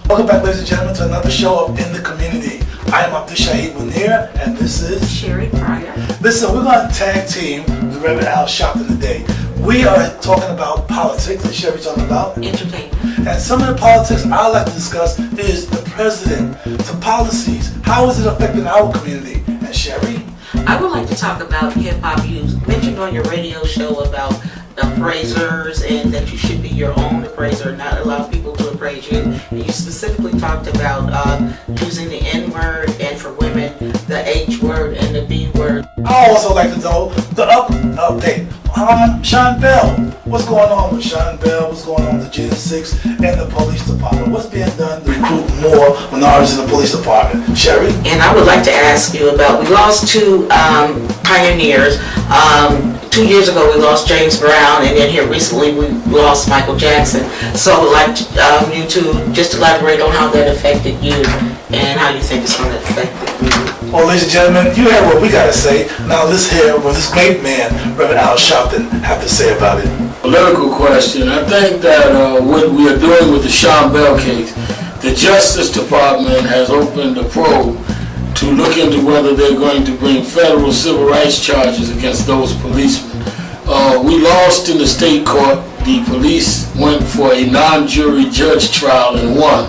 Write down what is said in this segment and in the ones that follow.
Welcome back, ladies and gentlemen, to another show of In the Community. I am Abdul Shahid Munir, and this is Sherry Pryor. Listen, we're going to tag team the REV AL SHARPTON today. We are talking about politics, and Sherry's talking about entertainment. And some of the politics I like to discuss is the president, the policies. How is it affecting our community? And Sherry? I would like to talk about hip-hop. You mentioned on your radio show about appraisers and that you should be your own appraiser, not allow people to appraise you. And you specifically talked about using the N-word, and for women, the H-word and the B-word. I also like to know the update on Sean Bell. What's going on with Sean Bell? What's going on with the Jada 6 and the police department? What's being done to recruit more minorities in the police department? Sherry? And I would like to ask you about, we lost two pioneers. 2 years ago we lost James Brown, and then here recently we lost Michael Jackson. So I would like you to just elaborate on how that affected you and how you think it's going to affect you. Well, ladies and gentlemen, you heard what we got to say. Now let's hear what this great man, REV AL SHARPTON, have to say about it. Political question. I think that what we are doing with the Sean Bell case, the Justice Department has opened a probe to look into whether they're going to bring federal civil rights charges against those policemen. We lost in the state court. The police went for a non-jury judge trial and won,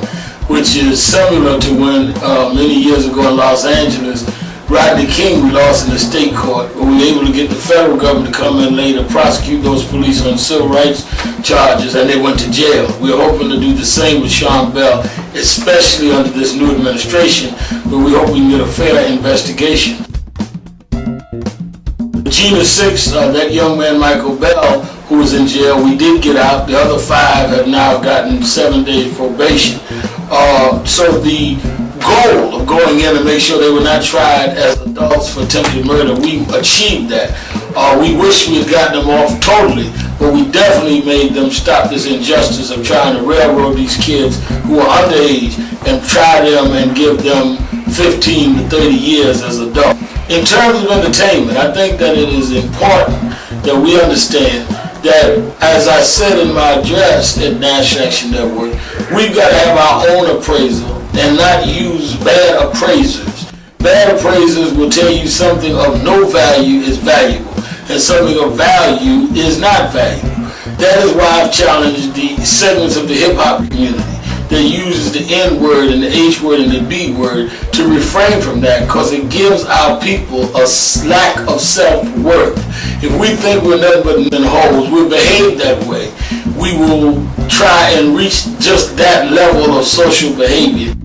which is similar to when many years ago in Los Angeles, Rodney King, we lost in the state court, but we were able to get the federal government to come in later, prosecute those police on civil rights charges, and they went to jail. We're hoping to do the same with Sean Bell, especially under this new administration, but we hope we can get a fair investigation. Gina 6, that young man Michael Bell, who was in jail, we did get out. The other 5 have now gotten 7 days probation. So the goal of going in and make sure they were not tried as adults for attempted murder, we achieved that. We wish we had gotten them off totally, but we definitely made them stop this injustice of trying to railroad these kids who are underage and try them and give them 15 to 30 years as adults. In terms of entertainment, I think that it is important that we understand that, as I said in my address at National Action Network, we've got to have our own appraisal and not use bad appraisers. Bad appraisers will tell you something of no value is valuable and something of value is not valuable. That is why I've challenged the segments of the hip-hop community that uses the N-word and the H-word and the B-word to refrain from that, because it gives our people a lack of self-worth. If we think we're nothing but hoes, we'll behave that way. We will try and reach just that level of social behavior,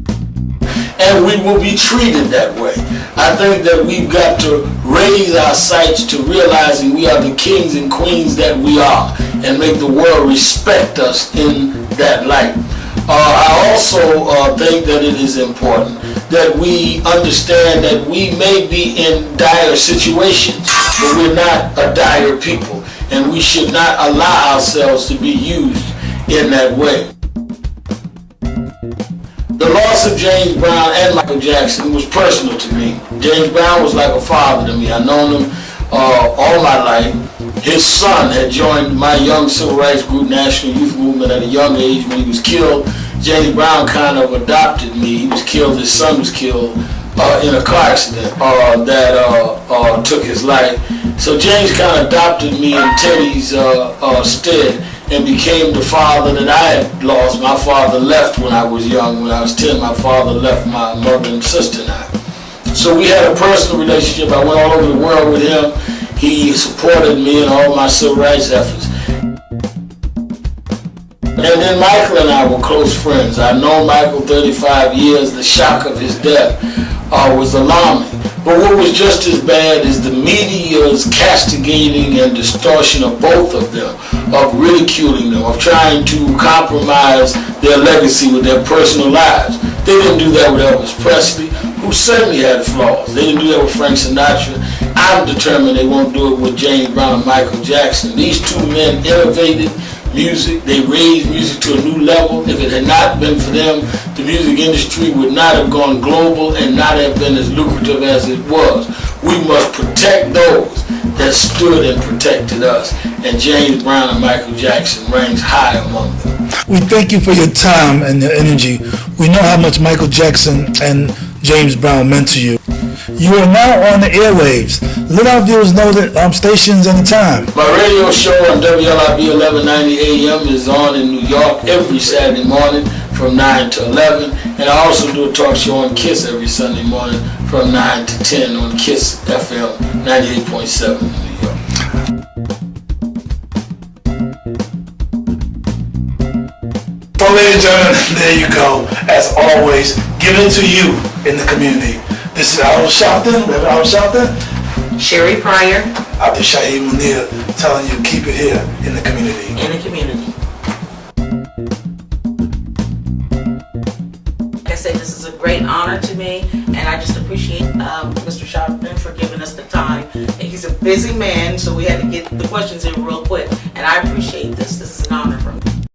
and we will be treated that way. I think that we've got to raise our sights to realizing we are the kings and queens that we are, and make the world respect us in that light. I also think that it is important that we understand that we may be in dire situations, but we're not a dire people, and we should not allow ourselves to be used in that way. The loss of James Brown and Michael Jackson was personal to me. James Brown was like a father to me. I've known him all my life. His son had joined my young civil rights group, National Youth Movement, at a young age. When he was killed, James Brown kind of adopted me. He was killed, his son was killed in a car accident that took his life. So James kind of adopted me in Teddy's stead and became the father that I had lost. My father left when I was young. When I was 10, my father left my mother and sister and I. So we had a personal relationship. I went all over the world with him. He supported me in all my civil rights efforts. And then Michael and I were close friends. I've known Michael 35 years. The shock of his death was alarming. But what was just as bad is the media's castigating and distortion of both of them, of ridiculing them, of trying to compromise their legacy with their personal lives. They didn't do that with Elvis Presley, who certainly had flaws. They didn't do that with Frank Sinatra. I'm determined they won't do it with James Brown and Michael Jackson. These two men innovated music. They raised music to a new level. If it had not been for them, the music industry would not have gone global and not have been as lucrative as it was. We must protect those that stood and protected us. And James Brown and Michael Jackson ranks high among them. We thank you for your time and your energy. We know how much Michael Jackson and James Brown meant to you. You are now on the airwaves. Let our viewers know that stations and the time. My radio show on WLIB 1190 AM is on in New York every Saturday morning from 9 to 11. And I also do a talk show on KISS every Sunday morning from 9 to 10 on KISS FM 98.7 in New York. So ladies and gentlemen, there you go. As always, given to you in the community. This is Al Sharpton, Rev Al Sharpton. Sherry Pryor. Abdul Shaheed Munir telling you keep it here in the community. In the community. Like I said, this is a great honor to me, and I just appreciate Mr. Sharpton for giving us the time. And he's a busy man, so we had to get the questions in real quick.